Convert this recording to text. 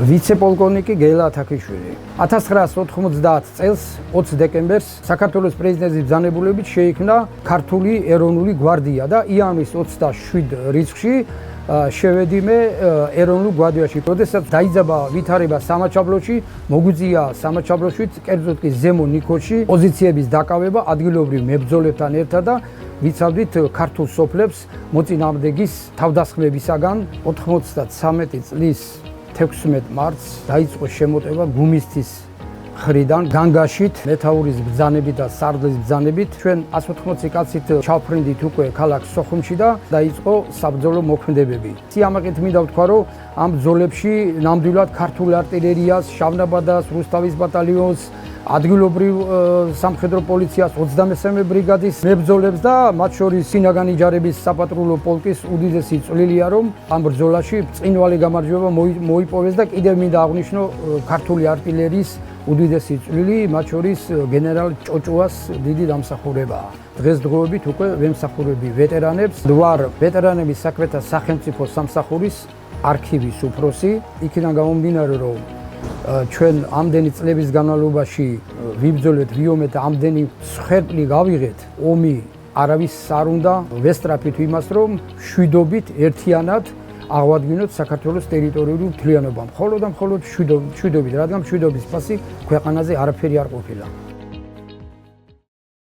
ვიცე-პოლკოვნიკი გელა ათაქიშვილი. 1990 წელს 20 დეკემბერს საქართველოს პრეზიდენტის ბრძანებულებით შეიქმნა ქართული ეროვნული გვარდია და იანვრის 27 რიცხვში შევედიმე ეროვნულ გვარდიაში. როდესაც დაიძაბა ვითარება სამაჩაბლოში, მოგვიწია სამაჩაბლოშიც, კერძოდ კი ზემო ნიქოზში პოზიციების დაკავება ადგილობრივ მებრძოლებთან ერთად და ვიცავდით ქართულ სოფლებს მოწინააღმდეგის თავდასხმებისაგან. 93 წლის 16 მარტს დაიწყო შემოტევა გუმისთის მხრიდან განგაშით, მეთაურის ბრძანებით და სარდლის ბრძანებით. ჩვენ 180 კაცით ჩავფრინდით უკვე ქალაქ სოხუმში და დაიწყო საბრძოლო მოქმედებები. სიამაყით მინდა ვთქვა, რომ ამ ბრძოლებში ნამდვილად ქართულ артиლერიას, შავნაბადას, რუსთავის ბატალიონს, ადგილობრივ სამხედრო პოლიციას, 23 ბრიგადის მებრძოლებს და მათ შორის სინაგანი ჯარების საპატრულო პოლკის უდიდესი წვლილია, რომ ამ ბრძოლაში ბრწყინვალე გამარჯვება მოიპოვეს და კიდევ მინდა აღვნიშნო ქართული артиლერიის უდიდესი წვლილი, მათ შორის გენერალ ჭოჭუას დიდი დამსახურებაა. დღესდღეობით უკვე ვემსახურები ვეტერანებს, ვარ ვეტერანების საქმეთა სახელმწიფო სამსახურის არქივის უფროსი. იქიდან გამომდინარე, რომ ჩვენ ამდენი წლების განმავლობაში ვიბრძოლეთ, ვიომეთ, ამდენი მსხვერპლი გავიღეთ, ომი არავის არ უნდა ვესწრაფით იმას, რომ მშვიდობით ერთიანად აღვადგინოთ საქართველოს ტერიტორიული მთლიანობა. მხოლოდ და მხოლოდ მშვიდობით, რადგან მშვიდობის ფასი ქვეყანაზე არაფერი არ ყოფილა.